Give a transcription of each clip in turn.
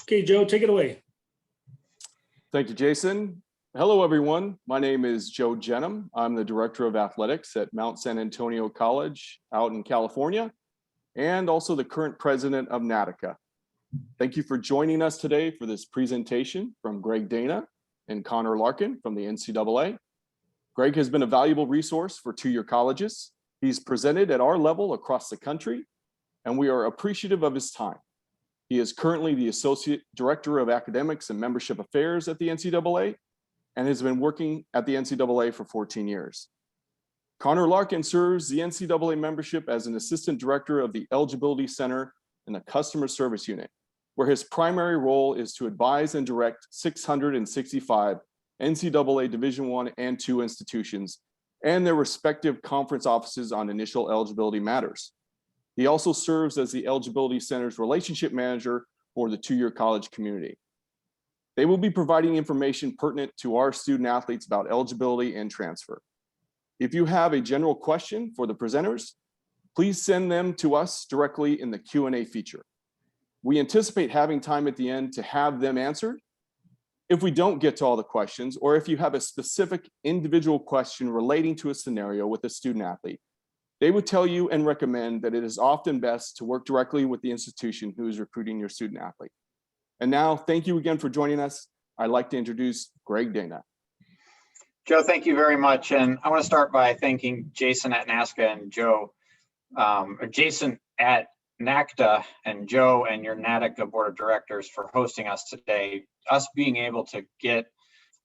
Okay, Joe, take it away. Thank you, Jason. Hello, everyone. My name is Joe Jenham. I'm the Director of Athletics at Mount San Antonio College out in California, and also the current president of NATYCAA. Thank you for joining us today for this presentation from Greg Dana and Conor Larkin from the NCAA. Greg has been a valuable resource for two-year colleges. He's presented at our level across the country, and we are appreciative of his time. He is currently the Associate Director of Academics and Membership Affairs at the NCAA and has been working at the NCAA for 14 years. Conor Larkin serves the NCAA membership as an Assistant Director of the Eligibility Center in the Customer Service Unit, where his primary role is to advise and direct 665 NCAA Division I and II institutions and their respective conference offices on initial eligibility matters. He also serves as the Eligibility Center's relationship manager for the two-year college community. They will be providing information pertinent to our student athletes about eligibility and transfer. If you have a general question for the presenters, please send them to us directly in the Q&A feature. We anticipate having time at the end to have them answered. If we don't get to all the questions, or if you have a specific individual question relating to a scenario with a student athlete, they would tell you and recommend that it is often best to work directly with the institution who is recruiting your student athlete. And now, thank you again for joining us. I'd like to introduce Greg Dana. Joe, thank you very much. And I want to start by thanking Jason at NATYCAA and Joe, or Jason at NATYCAA and Joe and your NATYCAA Board of Directors for hosting us today. Us being able to get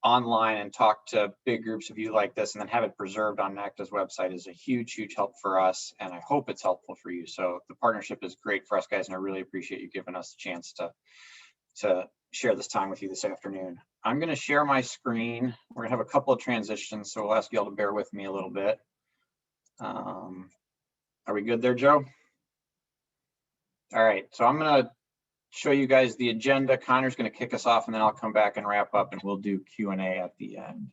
online and talk to big groups of you like this and then have it preserved on NATYCAA's website is a huge help for us, and I hope it's helpful for you. So the partnership is great for us guys, and I really appreciate you giving us the chance to share this time with you this afternoon. I'm going to share my screen. We're going to have a couple of transitions, so we'll ask you all to bear with me a little bit. Are we good there, Joe? All right, so I'm going to show you guys the agenda. Conor's going to kick us off, and then I'll come back and wrap up, and we'll do Q&A at the end.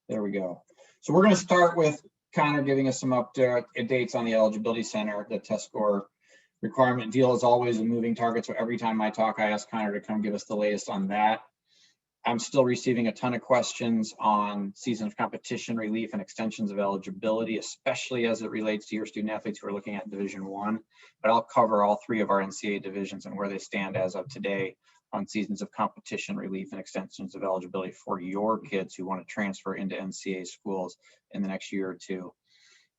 There we go. So we're going to start with Conor giving us some updates on the Eligibility Center, the test score requirement deal. Is always a moving target, so every time I talk, I ask Conor to come give us the latest on that. I'm still receiving a ton of questions on season of competition relief and extensions of eligibility, especially as it relates to your student athletes who are looking at Division I. But I'll cover all three of our NCAA divisions and where they stand as of today on seasons of competition relief and extensions of eligibility for your kids who want to transfer into NCAA schools in the next year or two.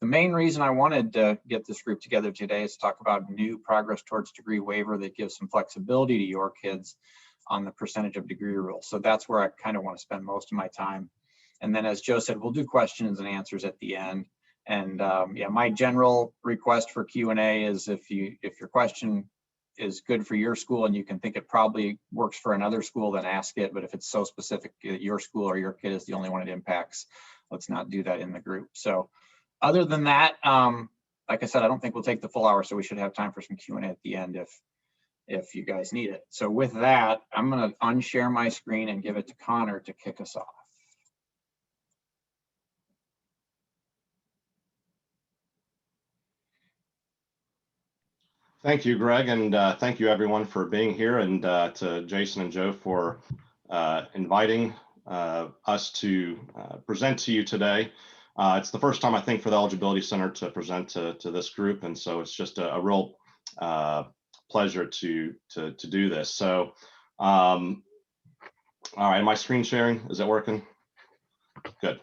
The main reason I wanted to get this group together today is to talk about new progress towards degree waiver that gives some flexibility to your kids on the percentage of degree rule. So that's where I kind of want to spend most of my time. And then, as Joe said, we'll do questions and answers at the end. And yeah, my general request for Q&A is if your question is good for your school and you can think it probably works for another school, then ask it. But if it's so specific that your school or your kid is the only one it impacts, let's not do that in the group. So other than that, like I said, I don't think we'll take the full hour, so we should have time for some Q&A at the end if you guys need it. So with that, I'm going to unshare my screen and give it to Conor to kick us off. Thank you, Greg, and thank you everyone for being here, and to Jason and Joe for inviting us to present to you today. It's the first time, I think, for the Eligibility Center to present to this group, and so it's just a real pleasure to do this. So, all right, am I screen sharing? Is it working? Good.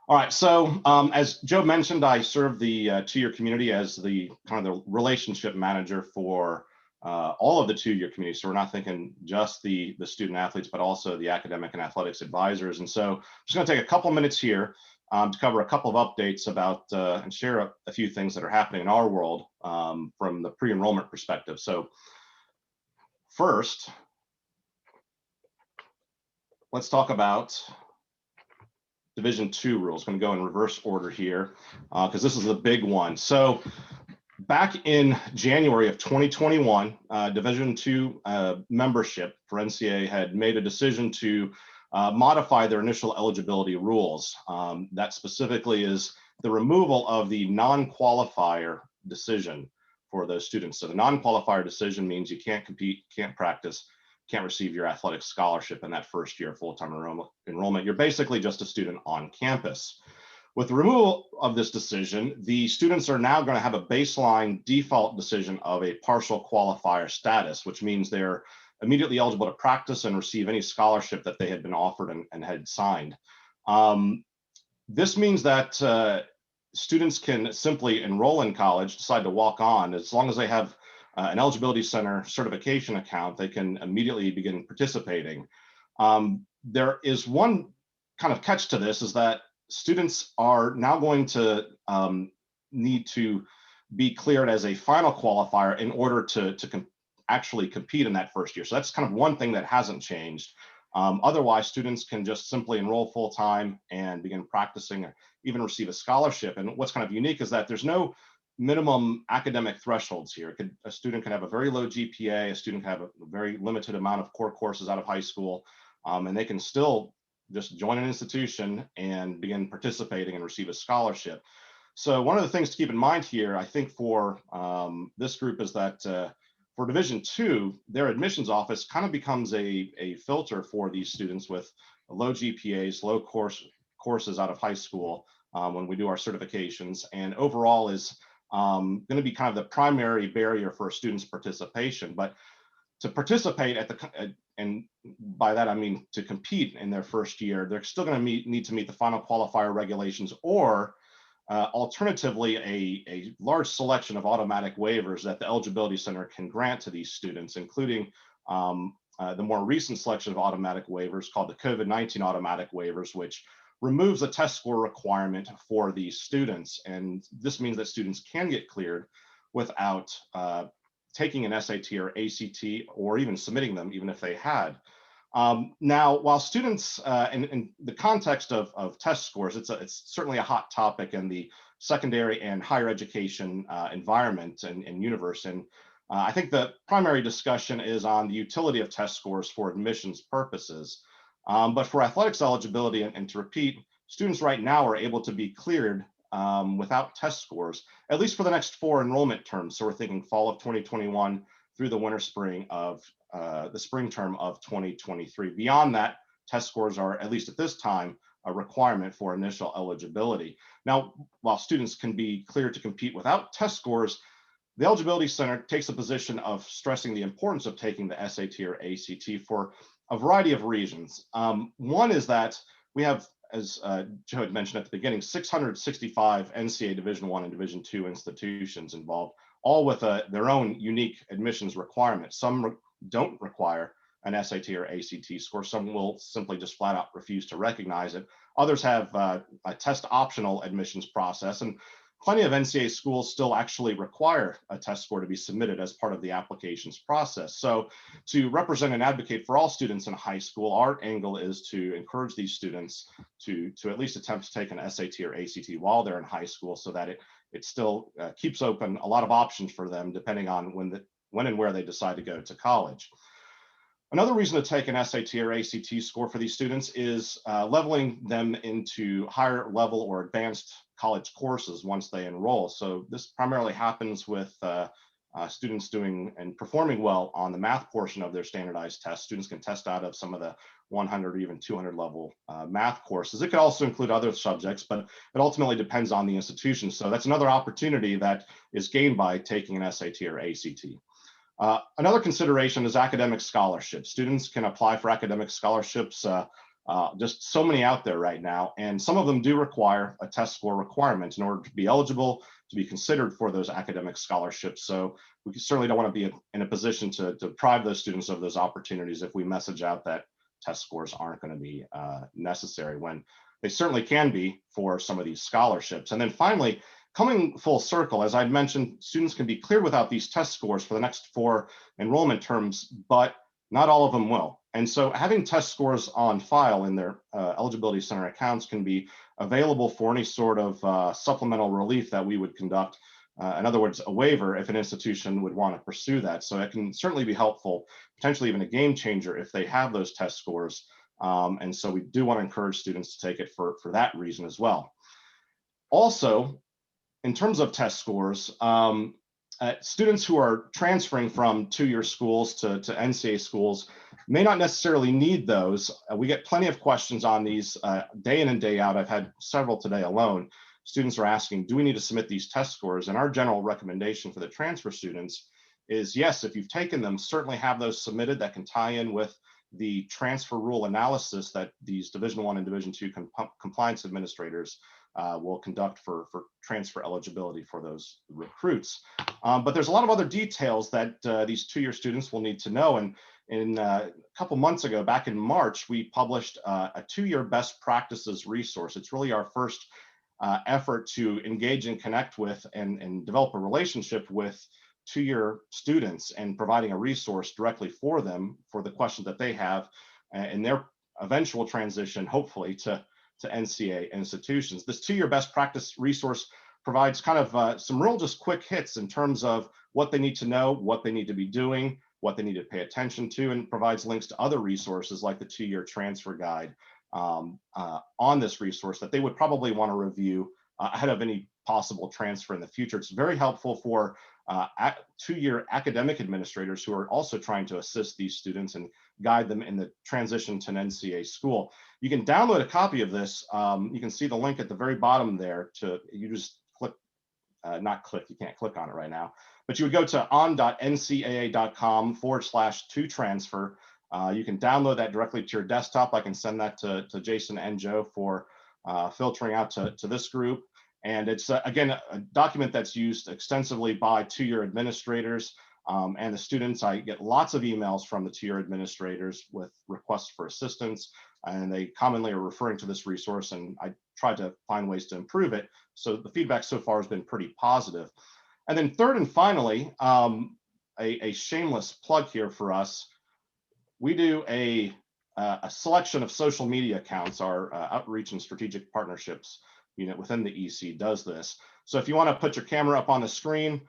All right, so as Joe mentioned, I serve the two-year community as the kind of the relationship manager for all of the two-year community. So we're not thinking just the student athletes, but also the academic and athletics advisors. And so I'm just going to take a couple minutes here to cover a couple of updates about and share a few things that are happening in our world from the pre-enrollment perspective. So first, let's talk about Division II rules. I'm going to go in reverse order here because this is the big one. So back in January of 2021, Division II membership for NCAA had made a decision to modify their initial eligibility rules. That specifically is the removal of the non-qualifier decision for those students. So the non-qualifier decision means you can't compete, can't practice, can't receive your athletic scholarship in that first year of full-time enrollment. You're basically just a student on campus. With the removal of this decision, the students are now going to have a baseline default decision of a partial qualifier status, which means they're immediately eligible to practice and receive any scholarship that they had been offered and had signed. This means that students can simply enroll in college, decide to walk on, as long as they have an Eligibility Center certification account, they can immediately begin participating. There is one kind of catch to this, is that students are now going to need to be cleared as a final qualifier in order to actually compete in that first year. So that's kind of one thing that hasn't changed. Otherwise, students can just simply enroll full-time and begin practicing, or even receive a scholarship. And what's kind of unique is that there's no minimum academic thresholds here. A student can have a very low GPA, a student can have a very limited amount of core courses out of high school, and they can still just join an institution and begin participating and receive a scholarship. So one of the things to keep in mind here, I think, for this group is that for Division II, their admissions office kind of becomes a filter for these students with low GPAs, low courses out of high school when we do our certifications, and overall is going to be kind of the primary barrier for students' participation. But to participate and by that I mean to compete in their first year, they're still going to need to meet the final qualifier regulations, or alternatively, a large selection of automatic waivers that the Eligibility Center can grant to these students, including the more recent selection of automatic waivers called the COVID-19 automatic waivers, which removes a test score requirement for these students. And this means that students can get cleared without taking an SAT or ACT, or even submitting them, even if they had. Now, while students, in the context of test scores, it's certainly a hot topic in the secondary and higher education environment and universe. And I think the primary discussion is on the utility of test scores for admissions purposes. But for athletics eligibility, and to repeat, students right now are able to be cleared without test scores, at least for the next 4 enrollment terms. So we're thinking fall of 2021 through the spring term of 2023. Beyond that, test scores are, at least at this time, a requirement for initial eligibility. Now, while students can be cleared to compete without test scores, the Eligibility Center takes a position of stressing the importance of taking the SAT or ACT for a variety of reasons. One is that we have, as Joe had mentioned at the beginning, 665 NCAA Division I and Division II institutions involved, all with their own unique admissions requirements. Some don't require an SAT or ACT score. Some will simply just flat out refuse to recognize it. Others have a test optional admissions process, and plenty of NCAA schools still actually require a test score to be submitted as part of the applications process. So to represent and advocate for all students in high school, our angle is to encourage these students to at least attempt to take an SAT or ACT while they're in high school, so that it still keeps open a lot of options for them depending on when and where they decide to go to college. Another reason to take an SAT or ACT score for these students is leveling them into higher level or advanced college courses once they enroll. So this primarily happens with students doing and performing well on the math portion of their standardized tests. Students can test out of some of the 100 or even 200 level math courses. It could also include other subjects, but it ultimately depends on the institution. So that's another opportunity that is gained by taking an SAT or ACT. Another consideration is academic scholarships. Students can apply for academic scholarships, just so many out there right now, and some of them do require a test score requirement in order to be eligible, to be considered for those academic scholarships. So we certainly don't want to be in a position to deprive those students of those opportunities if we message out that test scores aren't going to be necessary, when they certainly can be for some of these scholarships. And then finally, coming full circle, as I mentioned, students can be cleared without these test scores for the next 4 enrollment terms, but not all of them will. And so having test scores on file in their Eligibility Center accounts can be available for any sort of supplemental relief that we would conduct. In other words, a waiver if an institution would want to pursue that. So it can certainly be helpful, potentially even a game changer if they have those test scores. And so we do want to encourage students to take it for that reason as well. Also, in terms of test scores, students who are transferring from two-year schools to NCAA schools may not necessarily need those. We get plenty of questions on these day in and day out. I've had several today alone. Students are asking, do we need to submit these test scores? And our general recommendation for the transfer students is yes, if you've taken them, certainly have those submitted. That can tie in with the transfer rule analysis that these Division I and Division II compliance administrators will conduct for transfer eligibility for those recruits. But there's a lot of other details that these two-year students will need to know. And in a couple months ago, back in March, we published a two-year best practices resource. It's really our first effort to engage and connect with and develop a relationship with two-year students and providing a resource directly for them for the questions that they have in their eventual transition, hopefully, to NCAA institutions. This two-year best practice resource provides kind of some real just quick hits in terms of what they need to know, what they need to be doing, what they need to pay attention to, and provides links to other resources like the two-year transfer guide on this resource that they would probably want to review ahead of any possible transfer in the future. It's very helpful for two-year academic administrators who are also trying to assist these students and guide them in the transition to an NCAA school. You can download a copy of this. You can see the link at the very bottom there. You just click, you can't click on it right now, but you would go to on.ncaa.com/2transfer. You can download that directly to your desktop. I can send that to Jason and Joe for filtering out to this group. And it's, again, a document that's used extensively by two-year administrators and the students. I get lots of emails from the two-year administrators with requests for assistance, and they commonly are referring to this resource, and I try to find ways to improve it. So the feedback so far has been pretty positive. And then third and finally, a shameless plug here for us. We do a selection of social media accounts. Our outreach and strategic partnerships unit within the EC does this. So if you want to put your camera up on the screen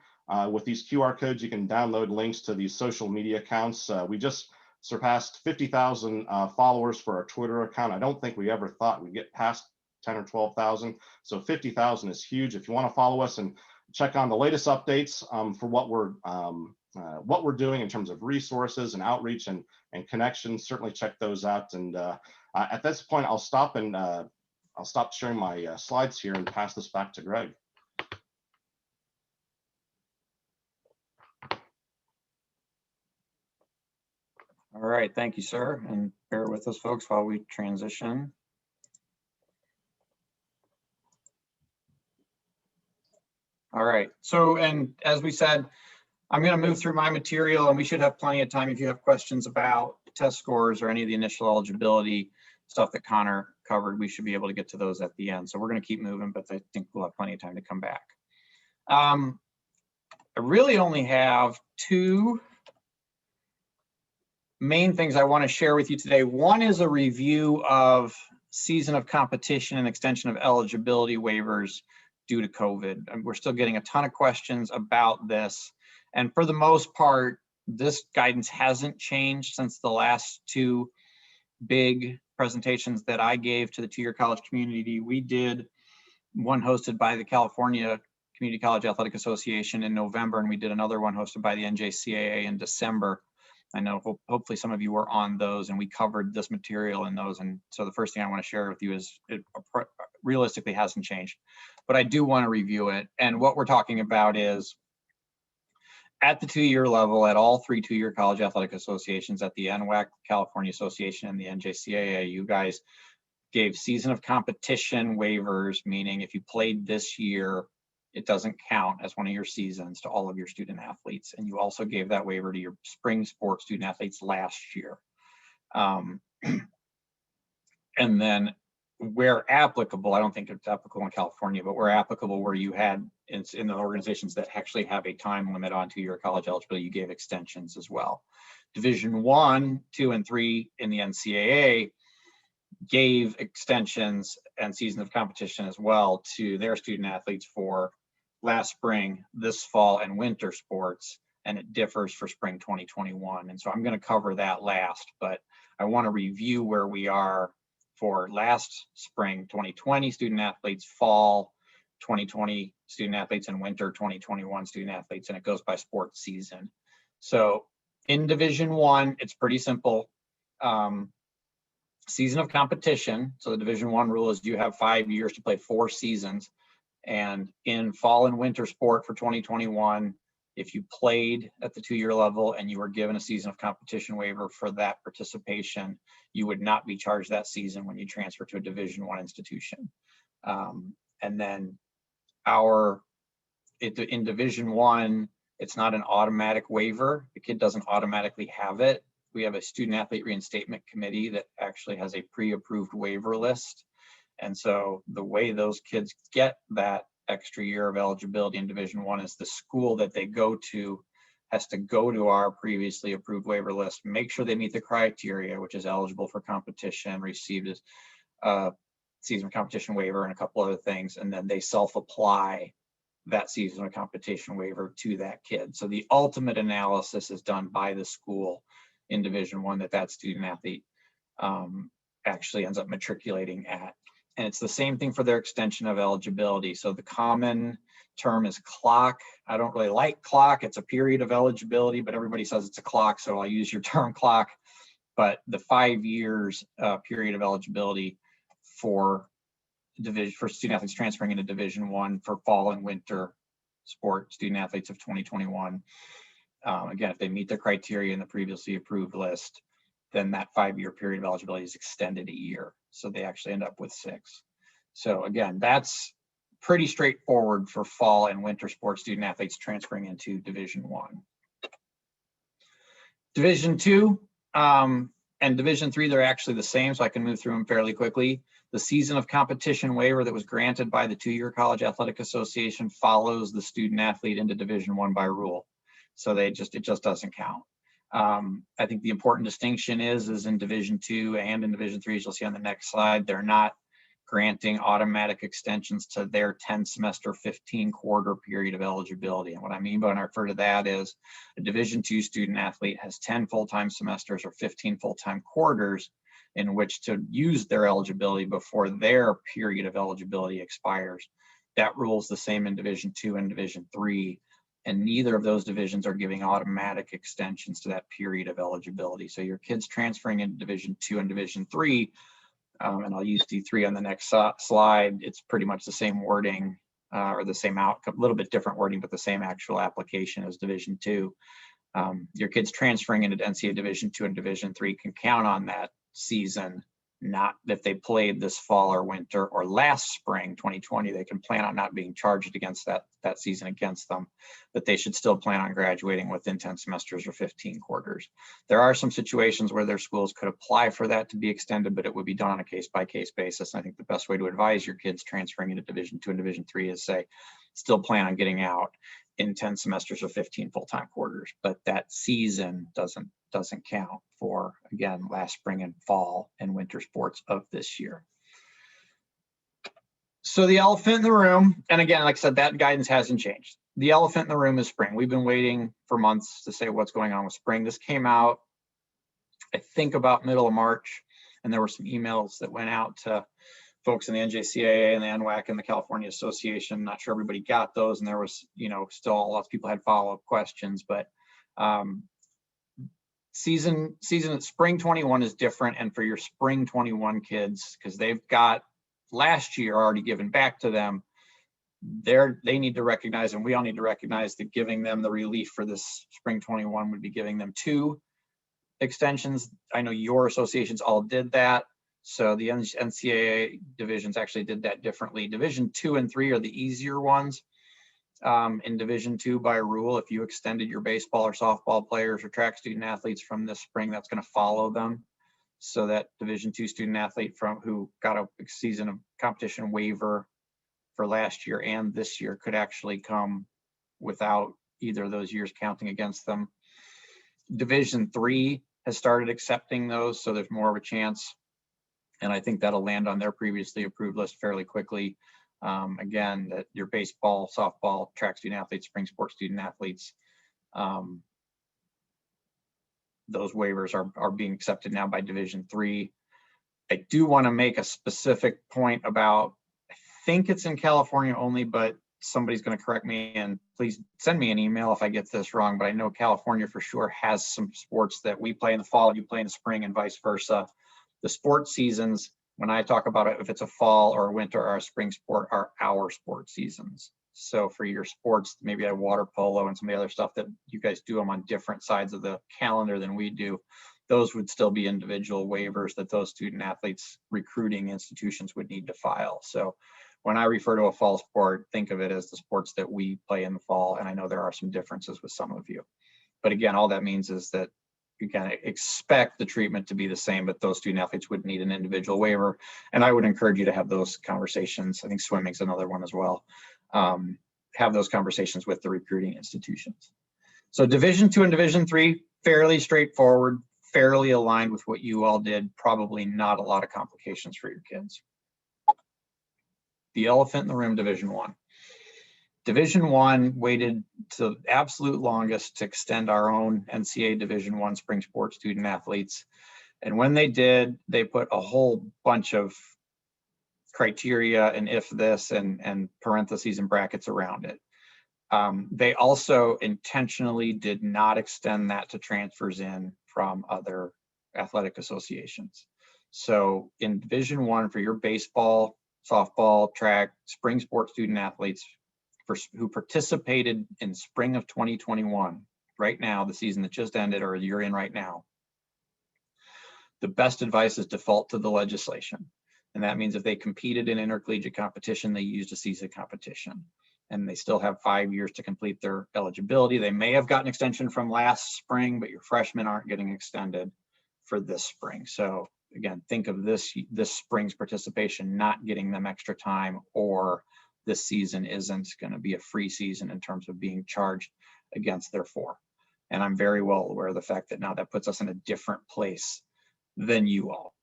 with these QR codes, you can download links to these social media accounts. We just surpassed 50,000 followers for our Twitter account. I don't think we ever thought we'd get past 10 or 12,000. So 50,000 is huge. If you want to follow us and check on the latest updates for what we're doing in terms of resources and outreach and connections, certainly check those out. And at this point, I'll stop sharing my slides here and pass this back to Greg. All right, thank you, sir. And bear with us, folks, while we transition. All right, so, and as we said, I'm going to move through my material, and we should have plenty of time if you have questions about test scores or any of the initial eligibility stuff that Conor covered. We should be able to get to those at the end. So we're going to keep moving, but I think we'll have plenty of time to come back. I really only have two main things I want to share with you today. One is a review of season of competition and extension of eligibility waivers due to COVID. And we're still getting a ton of questions about this. And for the most part, this guidance hasn't changed since the last two big presentations that I gave to the two-year college community. We did one hosted by the California Community College Athletic Association in November, and we did another one hosted by the NCAA in December. I know hopefully some of you were on those, and we covered this material in those. And so the first thing I want to share with you is it realistically hasn't changed, but I do want to review it. And what we're talking about is at the two-year level, at all three two-year college athletic associations, at the NWAC California Association and the NCAA, you guys gave season of competition waivers, meaning if you played this year, it doesn't count as one of your seasons to all of your student athletes. And you also gave that waiver to your spring sports student athletes last year. And then where applicable, I don't think it's applicable in California, but where applicable, where you had in the organizations that actually have a time limit on two-year college eligibility, you gave extensions as well. Division 1, 2, and 3 in the NCAA gave extensions and season of competition as well to their student athletes for last spring, this fall, and winter sports, and it differs for spring 2021. And so I'm going to cover that last, but I want to review where we are for last spring 2020 student athletes, fall 2020 student athletes and winter 2021 student athletes, and it goes by sports season. So in Division I, it's pretty simple. Season of competition. So the Division I rule is you have 5 years to play 4 seasons. And in fall and winter sport for 2021, if you played at the 2-year level and you were given a season of competition waiver for that participation, you would not be charged that season when you transfer to a Division I institution. And then in Division I, it's not an automatic waiver. The kid doesn't automatically have it. We have a student athlete reinstatement committee that actually has a pre-approved waiver list. And so the way those kids get that extra year of eligibility in Division I is the school that they go to has to go to our previously approved waiver list, make sure they meet the criteria, which is eligible for competition, received a season of competition waiver and a couple other things, and then they self-apply that season of competition waiver to that kid. So the ultimate analysis is done by the school in Division I that student athlete actually ends up matriculating at. And it's the same thing for their extension of eligibility. So the common term is clock. I don't really like clock. It's a period of eligibility, but everybody says it's a clock, so I'll use your term clock. But the 5 years period of eligibility for student athletes transferring into Division I for fall and winter sport student athletes of 2021. Again, if they meet the criteria in the previously approved list, then that 5-year period of eligibility is extended a year. So they actually end up with 6. So again, that's pretty straightforward for fall and winter sports student athletes transferring into Division I. Division II and Division III, they're actually the same, so I can move through them fairly quickly. The season of competition waiver that was granted by the 2-year College Athletic Association follows the student athlete into Division I by rule. So it just doesn't count. I think the important distinction is in Division II and in Division III, as you'll see on the next slide, they're not granting automatic extensions to their 10-semester, 15-quarter period of eligibility. And what I mean by when I refer to that is a Division II student athlete has 10 full-time semesters or 15 full-time quarters in which to use their eligibility before their period of eligibility expires. That rule is the same in Division II and Division III. And neither of those divisions are giving automatic extensions to that period of eligibility. So your kids transferring into Division II and Division III, and I'll use D3 on the next slide, it's pretty much the same wording or the same outcome, a little bit different wording, but the same actual application as Division II. Your kids transferring into NCAA Division II and Division III can count on that season, not if they played this fall or winter or last spring 2020, they can plan on not being charged against that season against them, but they should still plan on graduating within 10 semesters or 15 quarters. There are some situations where their schools could apply for that to be extended, but it would be done on a case-by-case basis. And I think the best way to advise your kids transferring into Division II and Division III is say, still plan on getting out in 10 semesters or 15 full-time quarters, but that season doesn't count for, again, last spring and fall and winter sports of this year. So the elephant in the room, and again, like I said, that guidance hasn't changed. The elephant in the room is spring. We've been waiting for months to say what's going on with spring. This came out, I think, about middle of March, and there were some emails that went out to folks in the NJCAA and the NWAC and the California Association. Not sure everybody got those, and there was, still lots of people had follow-up questions, but season spring 21 is different. And for your spring 21 kids, because they've got last year already given back to them, they need to recognize, and we all need to recognize, that giving them the relief for this spring 21 would be giving them 2 extensions. I know your associations all did that. So the NCAA divisions actually did that differently. Division 2 and 3 are the easier ones. In Division 2 by rule, if you extended your baseball or softball players or track student athletes from this spring, that's going to follow them. So that Division 2 student athlete who got a season of competition waiver for last year and this year could actually come without either of those years counting against them. Division 3 has started accepting those, so there's more of a chance. And I think that'll land on their previously approved list fairly quickly. Again, that your baseball, softball, track student athletes, spring sports student athletes, those waivers are being accepted now by Division 3. I do want to make a specific point about, I think it's in California only, but somebody's going to correct me, and please send me an email if I get this wrong, but I know California for sure has some sports that we play in the fall, you play in the spring, and vice versa. The sports seasons, when I talk about it, if it's a fall or a winter or a spring sport, are our sports seasons. So for your sports, maybe a water polo and some of the other stuff that you guys do them on different sides of the calendar than we do, those would still be individual waivers that those student athletes recruiting institutions would need to file. So when I refer to a fall sport, think of it as the sports that we play in the fall. And I know there are some differences with some of you. But again, all that means is that you can expect the treatment to be the same, but those student athletes would need an individual waiver. And I would encourage you to have those conversations. I think swimming's another one as well. Have those conversations with the recruiting institutions. So Division II and Division III, fairly straightforward, fairly aligned with what you all did, probably not a lot of complications for your kids. The elephant in the room, Division I. Division I waited to the absolute longest to extend our own NCAA Division I spring sports student athletes. And when they did, they put a whole bunch of criteria and if this and parentheses and brackets around it. They also intentionally did not extend that to transfers in from other athletic associations. So in Division I, for your baseball, softball, track, spring sports student athletes who participated in spring of 2021, right now, the season that just ended or you're in right now, the best advice is default to the legislation. And that means if they competed in intercollegiate competition, they used a season competition. And they still have 5 years to complete their eligibility. They may have gotten extension from last spring, but your freshmen aren't getting extended for this spring. So again, think of this spring's participation not getting them extra time, or this season isn't going to be a free season in terms of being charged against their 4. And I'm very well aware of the fact that now that puts us in a different place than you all.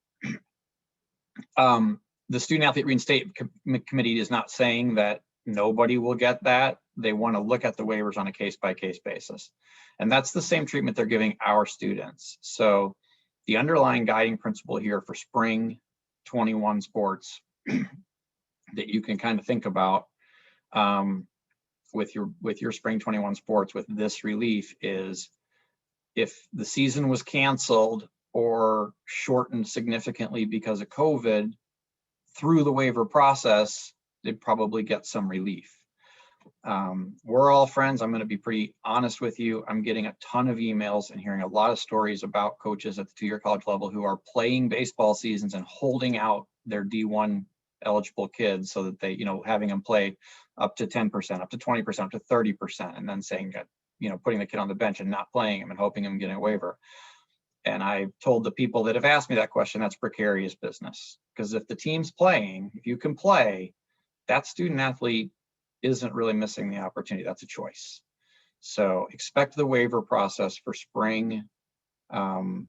The Student Athlete Reinstatement Committee is not saying that nobody will get that. They want to look at the waivers on a case-by-case basis. And that's the same treatment they're giving our students. So the underlying guiding principle here for spring 21 sports that you can kind of think about with your spring 21 sports with this relief is, if the season was canceled or shortened significantly because of COVID, through the waiver process, they'd probably get some relief. We're all friends. I'm going to be pretty honest with you. I'm getting a ton of emails and hearing a lot of stories about coaches at the 2-year college level who are playing baseball seasons and holding out their D1 eligible kids so that they, having them play up to 10%, up to 20%, up to 30%, and then saying, putting the kid on the bench and not playing him and hoping him getting a waiver. And I've told the people that have asked me that question, that's precarious business. Because if the team's playing, if you can play, that student athlete isn't really missing the opportunity. That's a choice. So expect the waiver process for spring 21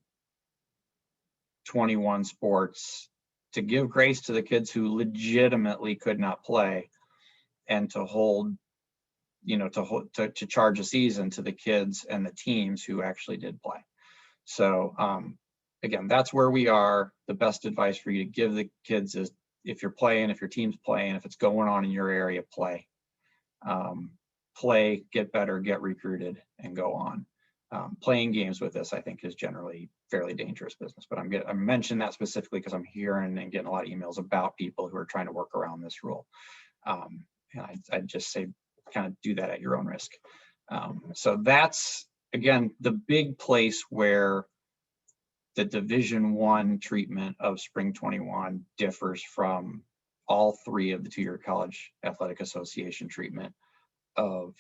sports to give grace to the kids who legitimately could not play, and to hold, to charge a season to the kids and the teams who actually did play. So again, that's where we are. The best advice for you to give the kids is, if you're playing, if your team's playing, if it's going on in your area, play. Play, get better, get recruited, and go on. Playing games with this, I think, is generally fairly dangerous business. But I mentioned that specifically because I'm hearing and getting a lot of emails about people who are trying to work around this rule. And I'd just say, kind of do that at your own risk. So that's, again, the big place where the Division I treatment of spring 21 differs from all 3 of the 2-year college athletic association treatment of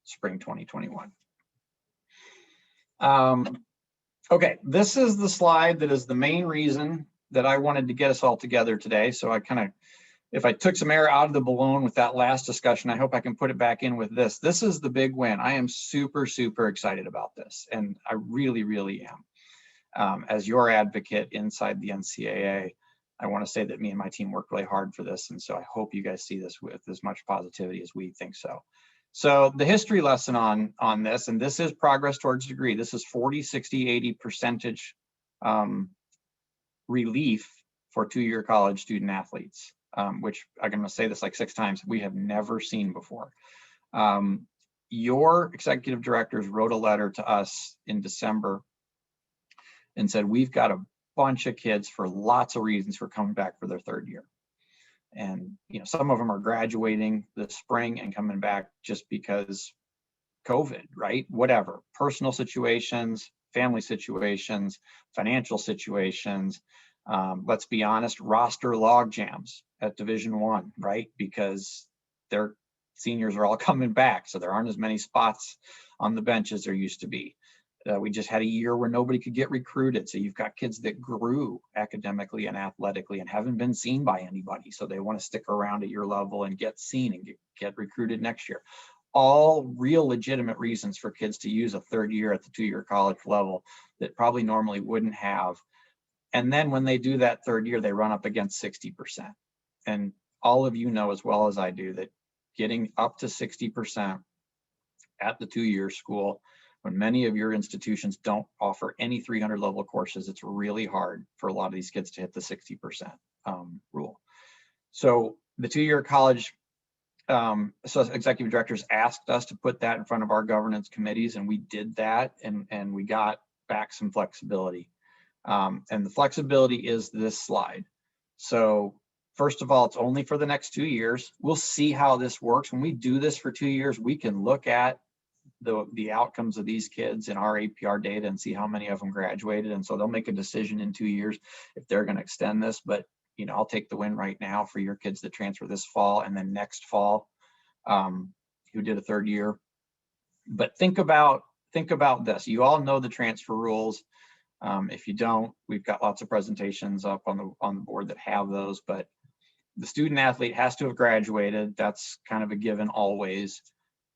spring 2021. Okay, this is the slide that is the main reason that I wanted to get us all together today. So I kind of, if I took some air out of the balloon with that last discussion, I hope I can put it back in with this. This is the big win. I am super, super excited about this. And I really, really am. As your advocate inside the NCAA, I want to say that me and my team worked really hard for this. And so I hope you guys see this with as much positivity as we think so. So the history lesson on this, and this is progress towards degree. This is 40, 60, 80% relief for 2-year college student athletes. which I'm going to say this like 6 times, we have never seen before. Your executive directors wrote a letter to us in December and said, we've got a bunch of kids for lots of reasons for coming back for their 3rd year. And, you know, some of them are graduating this spring and coming back just because COVID, right? Whatever, personal situations, family situations, financial situations. Let's be honest, roster log jams at Division I, right? Because their seniors are all coming back, so there aren't as many spots on the bench as there used to be. We just had a year where nobody could get recruited. So you've got kids that grew academically and athletically and haven't been seen by anybody. So they want to stick around at your level and get seen and get recruited next year. All real legitimate reasons for kids to use a 3rd year at the 2-year college level that probably normally wouldn't have. And then when they do that 3rd year, they run up against 60%. And all of you know as well as I do that getting up to 60% at the 2-year school, when many of your institutions don't offer any 300 level courses, it's really hard for a lot of these kids to hit the 60% rule. So the 2-year college so executive directors asked us to put that in front of our governance committees, and we did that, and we got back some flexibility. And the flexibility is this slide. So first of all, it's only for the next 2 years. We'll see how this works. When we do this for 2 years, we can look at the outcomes of these kids in our APR data and see how many of them graduated. And so they'll make a decision in 2 years if they're going to extend this. But you know, I'll take the win right now for your kids that transfer this fall and then next fall, who did a 3rd year. But think about this. You all know the transfer rules. If you don't, we've got lots of presentations up on the board that have those. But the student athlete has to have graduated. That's kind of a given always.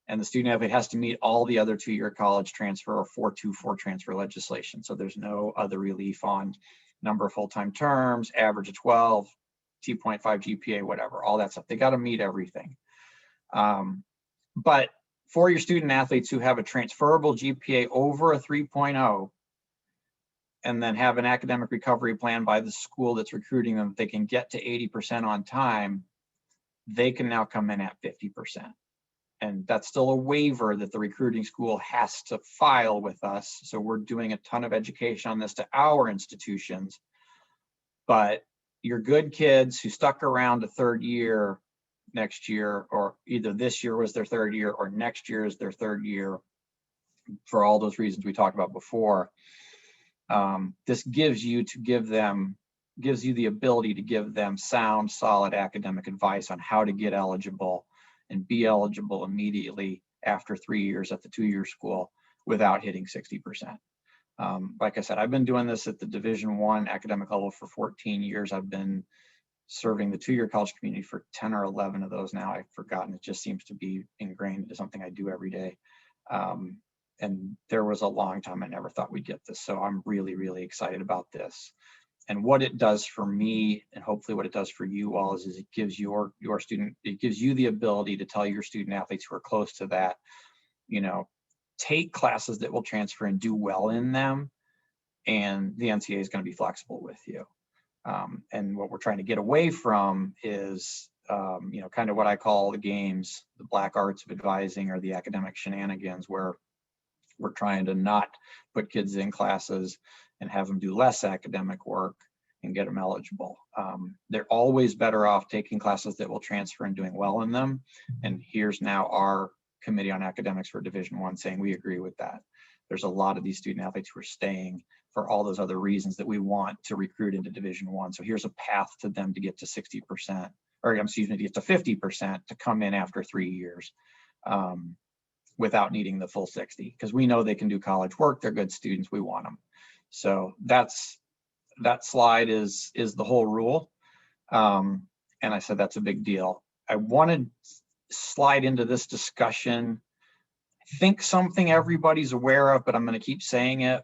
And the student athlete has to meet all the other 2-year college transfer or 424 transfer legislation. So there's no other relief on number of full-time terms, average of 12, 2.5 GPA, whatever, all that stuff. They got to meet everything. But for your student athletes who have a transferable GPA over a 3.0 and then have an academic recovery plan by the school that's recruiting them, they can get to 80% on time, they can now come in at 50%. And that's still a waiver that the recruiting school has to file with us. So we're doing a ton of education on this to our institutions. But your good kids who stuck around a 3rd year next year, or either this year was their 3rd year or next year is their 3rd year, for all those reasons we talked about before, this gives you the ability to give them sound, solid academic advice on how to get eligible and be eligible immediately after 3 years at the 2-year school without hitting 60%. Like I said, I've been doing this at the Division I academic level for 14 years. I've been serving the 2-year college community for 10 or 11 of those now. I've forgotten. It just seems to be ingrained into something I do every day. And there was a long time I never thought we'd get this. So I'm really, really excited about this. And what it does for me, and hopefully what it does for you all, is it gives it gives you the ability to tell your student athletes who are close to that, you know, take classes that will transfer and do well in them. And the NCAA is going to be flexible with you. And what we're trying to get away from is, you know, kind of what I call the games, the black arts of advising or the academic shenanigans, where we're trying to not put kids in classes and have them do less academic work and get them eligible. They're always better off taking classes that will transfer and doing well in them. And here's now our committee on academics for Division I saying we agree with that. There's a lot of these student athletes who are staying for all those other reasons that we want to recruit into Division I. So here's a path to them to get to 60%, or excuse me, to get to 50% to come in after 3 years without needing the full 60, because we know they can do college work. They're good students. We want them. So that slide is the whole rule. And I said that's a big deal. I wanted to slide into this discussion. I think something everybody's aware of, but I'm going to keep saying it.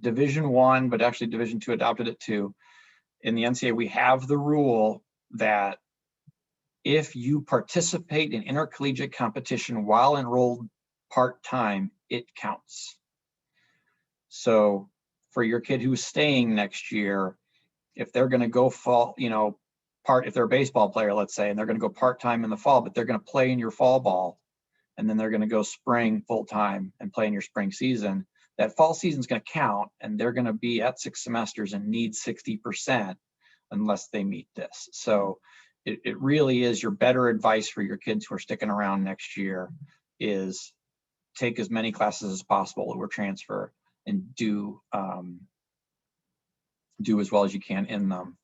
Division I, but actually Division II adopted it too. In the NCAA, we have the rule that if you participate in intercollegiate competition while enrolled part-time, it counts. So for your kid who's staying next year, if they're going to go fall, if they're a baseball player, let's say, and they're going to go part-time in the fall, but they're going to play in your fall ball, and then they're going to go spring full-time and play in your spring season, that fall season is going to count, and they're going to be at 6 semesters and need 60% unless they meet this. So it really is your better advice for your kids who are sticking around next year is take as many classes as possible or transfer and do as well as you can in them.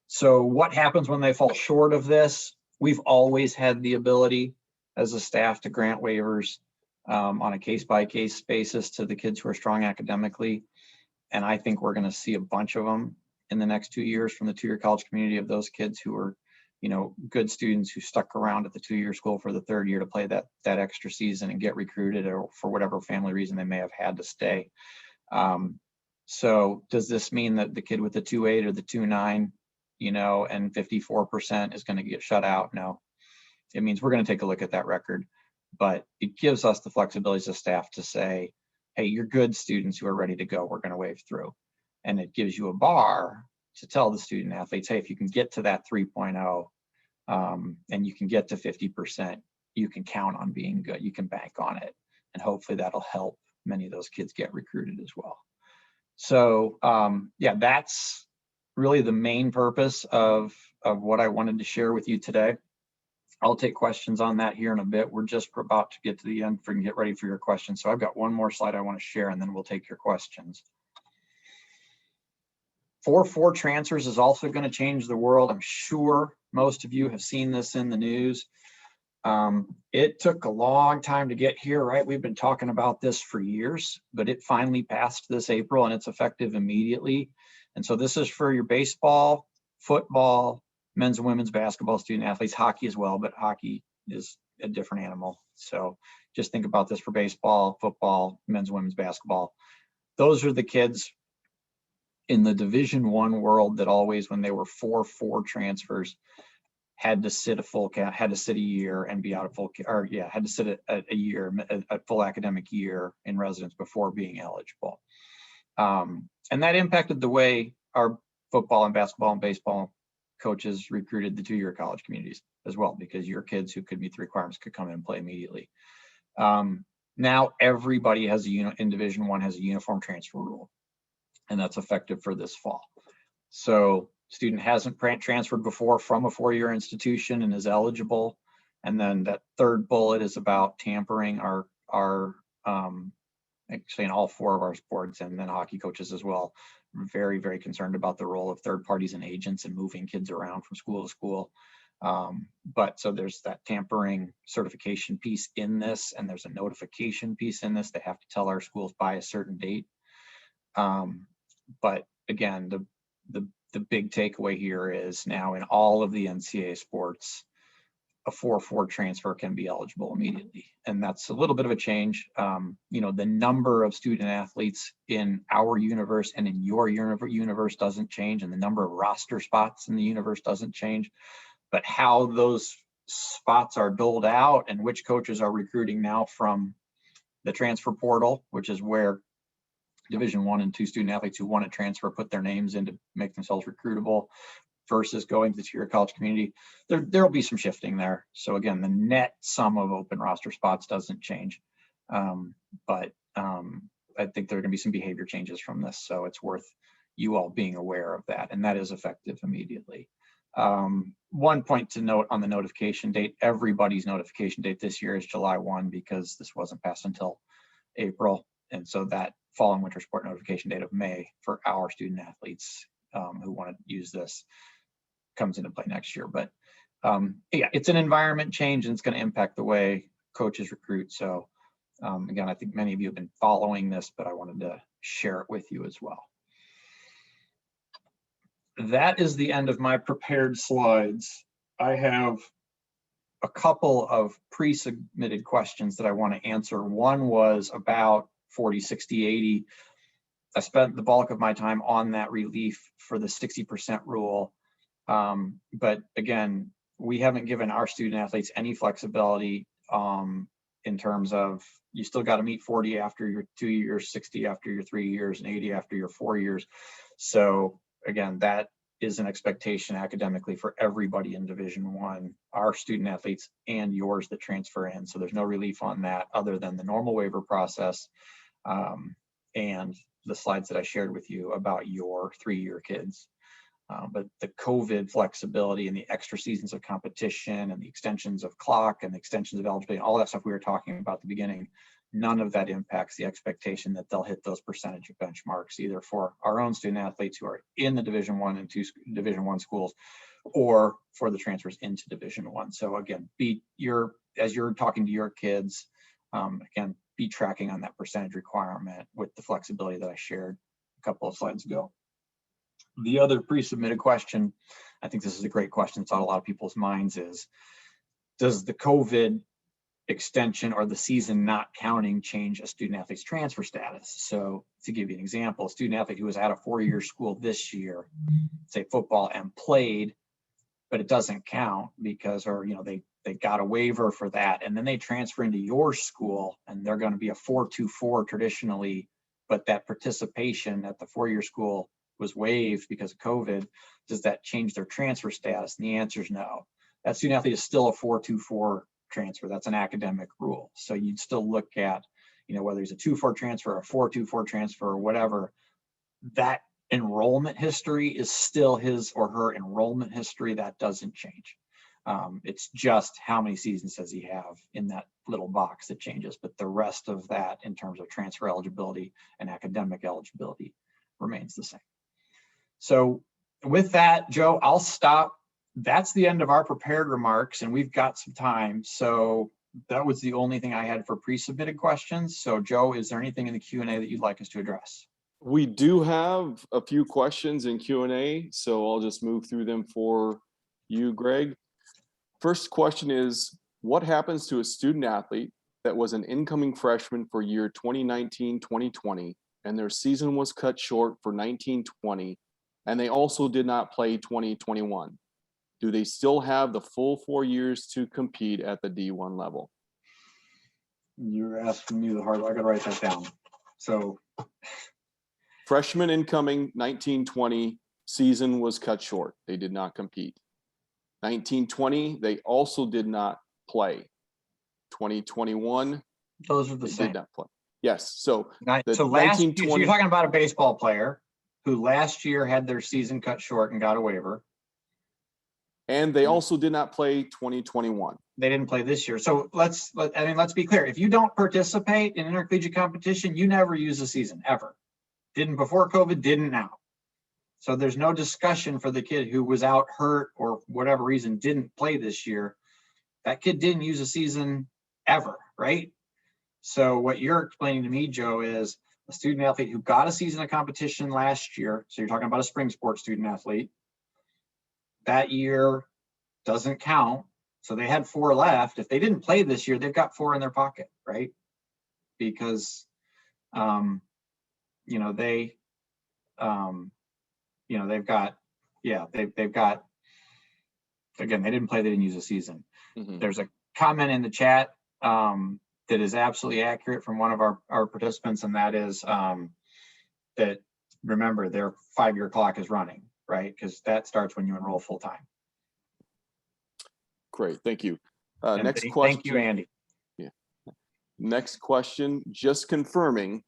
So what happens when they fall short of this? We've always had the ability as a staff to grant waivers on a case-by-case basis to the kids who are strong academically. And I think we're going to see a bunch of them in the next 2 years from the two-year college community of those kids who are, good students who stuck around at the 2-year school for the 3rd year to play that extra season and get recruited, or for whatever family reason they may have had to stay. So does this mean that the kid with the 2.8 or the 2.9, and 54% is going to get shut out? No. It means we're going to take a look at that record, but it gives us the flexibility as a staff to say, hey, you're good students who are ready to go, we're going to wave through. And it gives you a bar to tell the student athletes, hey, if you can get to that 3.0 and you can get to 50%, you can count on being good, you can bank on it. And hopefully that'll help many of those kids get recruited as well. So yeah, that's really the main purpose of what I wanted to share with you today. I'll take questions on that here in a bit. We're just about to get to the end and get ready for your questions. So I've got one more slide I want to share, and then we'll take your questions. 4-4 transfers is also going to change the world. I'm sure most of you have seen this in the news. It took a long time to get here, right? We've been talking about this for years, but it finally passed this April and it's effective immediately. And so this is for your baseball, football, men's and women's basketball student athletes, hockey as well, but hockey is a different animal. So just think about this for baseball, football, men's and women's basketball. Those are the kids in the Division I world that always, when they were 4-4 transfers, had to sit a year and be out of had to sit a year, a full academic year in residence before being eligible. And that impacted the way our football and basketball and baseball coaches recruited the 2-year college communities as well, because your kids who could meet the requirements could come in and play immediately. Now everybody has in Division I has a uniform transfer rule, and that's effective for this fall. So student hasn't transferred before from a 4-year institution and is eligible. And then that third bullet is about tampering our actually in all 4 of our sports, and then hockey coaches as well. Very, very concerned about the role of third parties and agents and moving kids around from school to school. But so there's that tampering certification piece in this, and there's a notification piece in this. They have to tell our schools by a certain date. But again, the big takeaway here is now in all of the NCAA sports, a 4-4 transfer can be eligible immediately. And that's a little bit of a change. The number of student athletes in our universe and in your universe doesn't change, and the number of roster spots in the universe doesn't change, but how those spots are doled out and which coaches are recruiting now from the transfer portal, which is where Division I and II student athletes who want to transfer put their names in to make themselves recruitable, versus going to the 2-year college community, there'll be some shifting there. So again, the net sum of open roster spots doesn't change, but I think there are going to be some behavior changes from this. So it's worth you all being aware of that, and that is effective immediately. One point to note on the notification date: everybody's notification date this year is July 1, because this wasn't passed until April, and so that fall and winter sport notification date of May for our student athletes who want to use this comes into play next year. But yeah, it's an environment change, and it's going to impact the way coaches recruit. So again, I think many of you have been following this, but I wanted to share it with you as well. That is the end of my prepared slides. I have a couple of pre-submitted questions that I want to answer. One was about 40, 60, 80. I spent the bulk of my time on that relief for the 60% rule. But again, we haven't given our student athletes any flexibility in terms of you still got to meet 40 after your 2 years, 60 after your 3 years, and 80 after your 4 years. So again, that is an expectation academically for everybody in Division I, our student athletes and yours that transfer in. So there's no relief on that other than the normal waiver process and the slides that I shared with you about your 3-year kids. But the COVID flexibility and the extra seasons of competition and the extensions of clock and the extensions of eligibility, all that stuff we were talking about at the beginning, none of that impacts the expectation that they'll hit those percentage benchmarks, either for our own student athletes who are in the Division I and II Division I schools, or for the transfers into Division I. So again, as you're talking to your kids, again, be tracking on that percentage requirement with the flexibility that I shared a couple of slides ago. The other pre-submitted question, I think this is a great question, it's on a lot of people's minds, is does the COVID extension or the season not counting change a student athlete's transfer status? So to give you an example, a student athlete who was at a 4-year school this year, say football, and played, but it doesn't count because, or they got a waiver for that, and then they transfer into your school and they're going to be a 4-2-4 traditionally, but that participation at the 4-year school was waived because of COVID. Does that change their transfer status? And the answer is no. That student athlete is still a 4-2-4 transfer. That's an academic rule. So you'd still look at, whether he's a 2-4 transfer or a 4-2-4 transfer or whatever, that enrollment history is still his or her enrollment history. That doesn't change. It's just how many seasons does he have in that little box that changes, but the rest of that in terms of transfer eligibility and academic eligibility remains the same. So with that, Joe, I'll stop. That's the end of our prepared remarks, and we've got some time. So that was the only thing I had for pre-submitted questions. So Joe, is there anything in the Q&A that you'd like us to address? We do have a few questions in Q&A, so I'll just move through them for you, Greg. First question is, what happens to a student athlete that was an incoming freshman for year 2019-2020, and their season was cut short for 19-20, and they also did not play 2021? Do they still have the full 4 years to compete at the D1 level? You're asking me the hard one. I gotta write that down. So freshman incoming 19-20 season was cut short. They did not compete. 19-20, they also did not play. 2021, those are the they same. did not play. Yes. So so last year, so you're talking about a baseball player who last year had their season cut short and got a waiver. And they also did not play 2021. They didn't play this year. So let's be clear. If you don't participate in intercollegiate competition, you never use the season, ever. Didn't before COVID, didn't now. So there's no discussion for the kid who was out hurt or whatever reason didn't play this year. That kid didn't use a season ever, right? So what you're explaining to me, Joe, is a student athlete who got a season of competition last year. So you're talking about a spring sports student athlete. That year doesn't count. So they had 4 left. If they didn't play this year, they've got 4 in their pocket, right? Because, they've got, again, they didn't play, they didn't use a season. Mm-hmm. There's a comment in the chat that is absolutely accurate from one of our participants, and that is that, remember, their 5-year clock is running, right? Because that starts when you enroll full-time. Great, thank you. Next question. Thank you, Andy. Yeah. Next question, just confirming,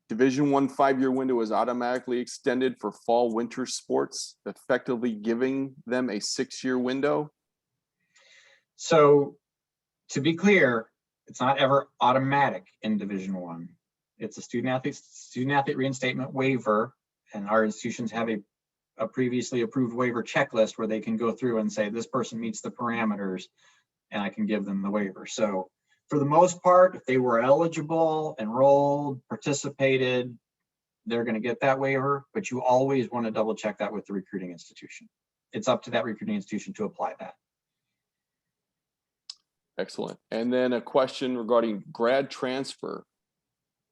Division I 5-year window is automatically extended for fall winter sports, effectively giving them a 6-year window? So to be clear, it's not ever automatic in Division I. It's a student athlete reinstatement waiver, and our institutions have a previously approved waiver checklist where they can go through and say, this person meets the parameters, and I can give them the waiver. So for the most part, if they were eligible, enrolled, participated, they're going to get that waiver, but you always want to double check that with the recruiting institution. It's up to that recruiting institution to apply that. Excellent. And then a question regarding grad transfer.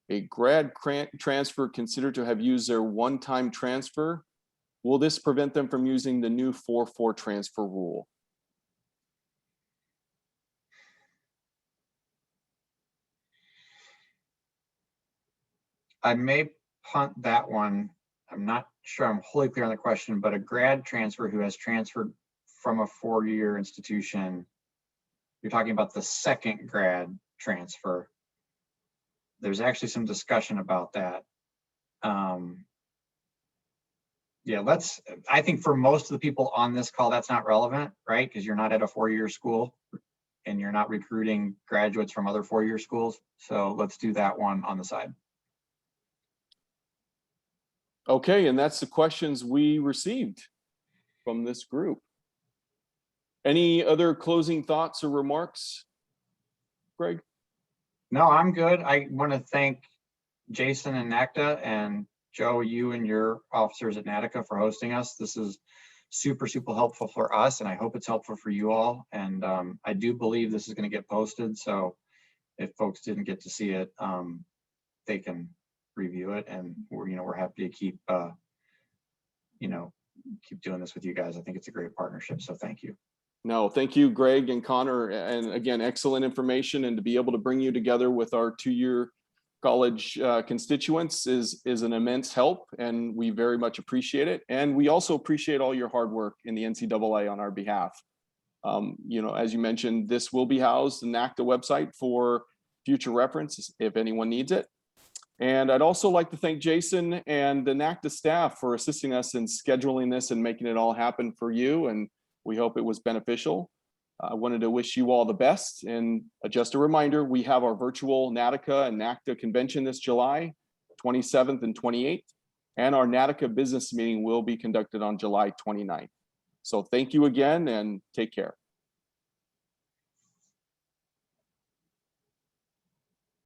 A grad transfer considered to have used their one-time transfer, will this prevent them from using the new 4-4 transfer rule? I may punt that one. I'm not sure I'm wholly clear on the question, but a grad transfer who has transferred from a 4-year institution, you're talking about the second grad transfer. There's actually some discussion about that. Yeah, I think for most of the people on this call, that's not relevant, right? Because you're not at a 4-year school and you're not recruiting graduates from other 4-year schools. So let's do that one on the side. Okay, and that's the questions we received from this group. Any other closing thoughts or remarks, Greg? No, I'm good. I want to thank Jason and NATYCAA, and Joe, you and your officers at NATYCAA for hosting us. This is super, super helpful for us, and I hope it's helpful for you all. And I do believe this is going to get posted. So if folks didn't get to see it, they can review it, and we're happy to keep keep doing this with you guys. I think it's a great partnership. So thank you. No, thank you, Greg and Conor. And again, excellent information, and to be able to bring you together with our 2-year college constituents is an immense help, and we very much appreciate it. And we also appreciate all your hard work in the NCAA on our behalf. As you mentioned, this will be housed in the NATYCAA website for future reference if anyone needs it. And I'd also like to thank Jason and the NATYCAA staff for assisting us in scheduling this and making it all happen for you. And we hope it was beneficial. I wanted to wish you all the best. And just a reminder, we have our virtual NATYCAA and NATYCAA convention this July 27th and 28th. And our NATYCAA business meeting will be conducted on July 29th. So thank you again, and take care.